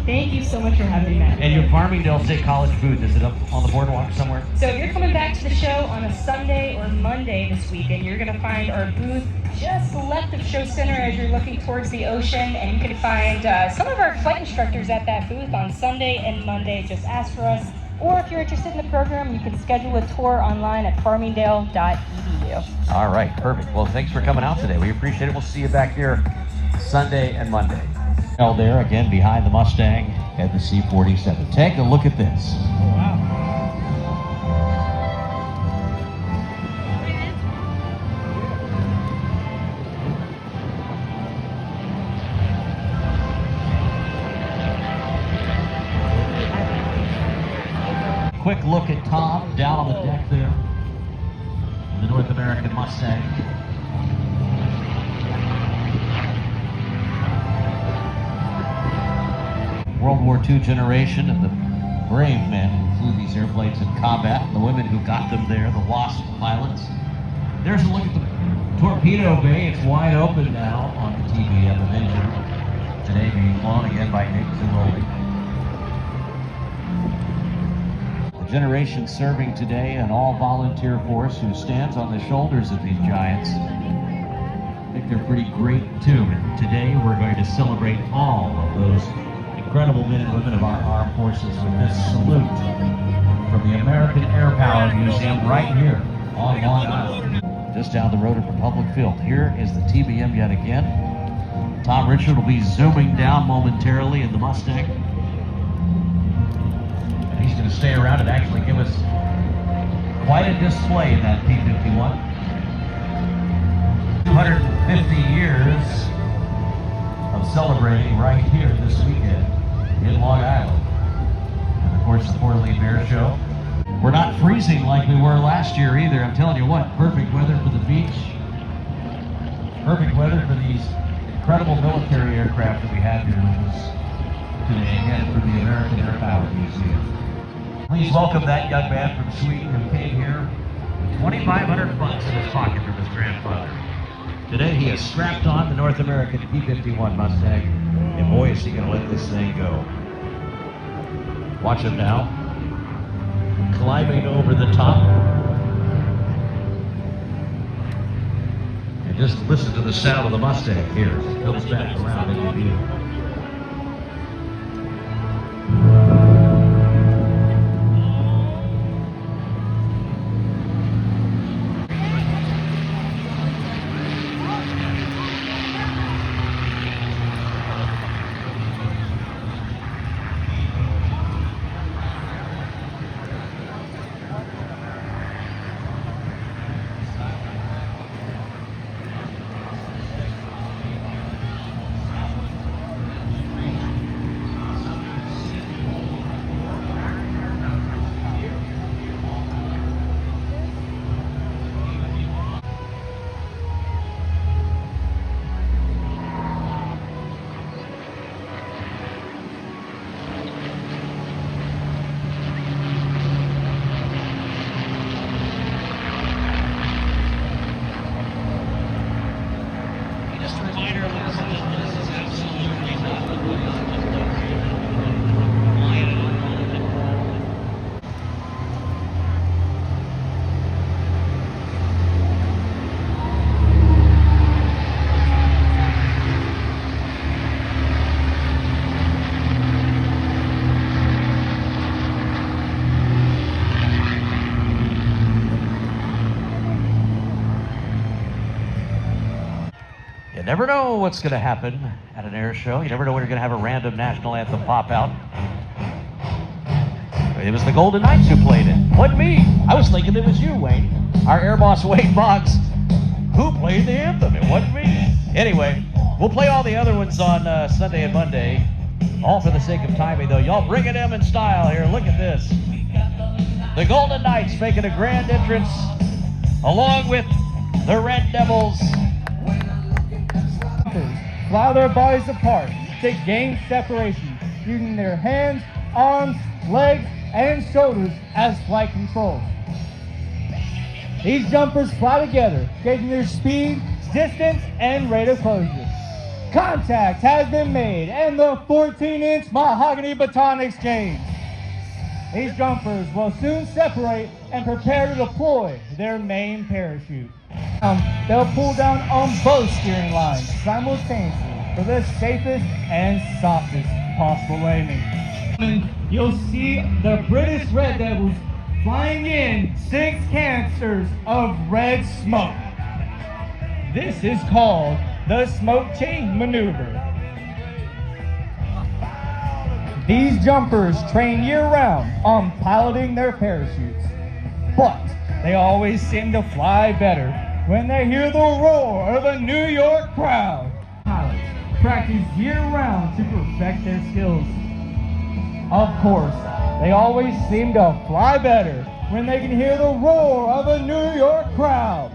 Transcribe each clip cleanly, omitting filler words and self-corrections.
Thank you so much for having me, Matt. And your Farmingdale State College booth, is it up on the boardwalk somewhere? So if you're coming back to the show on a Sunday or Monday this weekend, you're going to find our booth just left of Show Center as you're looking towards the ocean, and you can find some of our flight instructors at that booth on Sunday and Monday. Just ask for us. Or if you're interested in the program, you can schedule a tour online at farmingdale.edu. All right, perfect. Well, thanks for coming out today. We appreciate it. We'll see you back here Sunday and Monday. There again behind the Mustang at the C-47. Take a look at this. Wow. quick look at Tom down on the deck there, the North American Mustang. World War II generation of the brave men who flew these airplanes in combat, the women who got them there, the Wasp pilots. There's a look at the torpedo bay. It's wide open now on the TBM engine. Today being flown again by Nick Zeroli. The generation serving today, an all-volunteer force who stands on the shoulders of these giants. I think they're pretty great too. And today we're going to celebrate all of those incredible men and women of our armed forces with this salute from the American Air Power Museum right here on Long Island. Just down the road at Republic Field. Here is the TBM yet again. Tom Richard will be zooming down momentarily in the Mustang. And he's going to stay around and actually give us quite a display in that P-51. 250 years of celebrating right here this weekend in Long Island. And of course the Fort Lee Bear Show. We're not freezing like we were last year either. I'm telling you what, perfect weather for the beach. Perfect weather for these incredible military aircraft that we have here with us today, again, from the American Air Power Museum. Please welcome that young man from Sweden who came here with $2,500 in his pocket from his grandfather. Today he has strapped on the North American P-51 Mustang, and boy is he going to let this thing go. Watch him now, climbing over the top. And just listen to the sound of the Mustang here as it comes back around into view. You never know what's going to happen at an air show. You never know when you're going to have a random national anthem pop out. It was the Golden Knights who played it. What me? I was thinking it was you, Wayne. Our air boss, Wayne Boggs, who played the anthem. It wasn't me. Anyway, we'll play all the other ones on Sunday and Monday. All for the sake of timing, though. Y'all bring it in style here. Look at this. The Golden Knights making a grand entrance along with the Red Devils. Fly their bodies apart to gain separation, using their hands, arms, legs, and shoulders as flight controls. These jumpers fly together, gauging their speed, distance, and rate of closure. Contact has been made, and the 14-inch mahogany baton exchange. These jumpers will soon separate and prepare to deploy their main parachute. They'll pull down on both steering lines simultaneously for the safest and softest possible landing. You'll see the British Red Devils flying in 6 canisters of red smoke. This is called the smoke chain maneuver. These jumpers train year-round on piloting their parachutes, but they always seem to fly better when they hear the roar of a New York crowd. Pilots practice year-round to perfect their skills. Of course, they always seem to fly better when they can hear the roar of a New York crowd.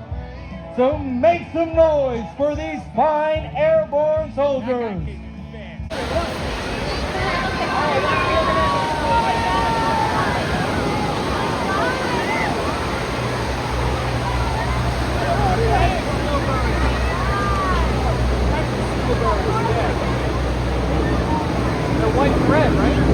So make some noise for these fine airborne soldiers. The white and red, right?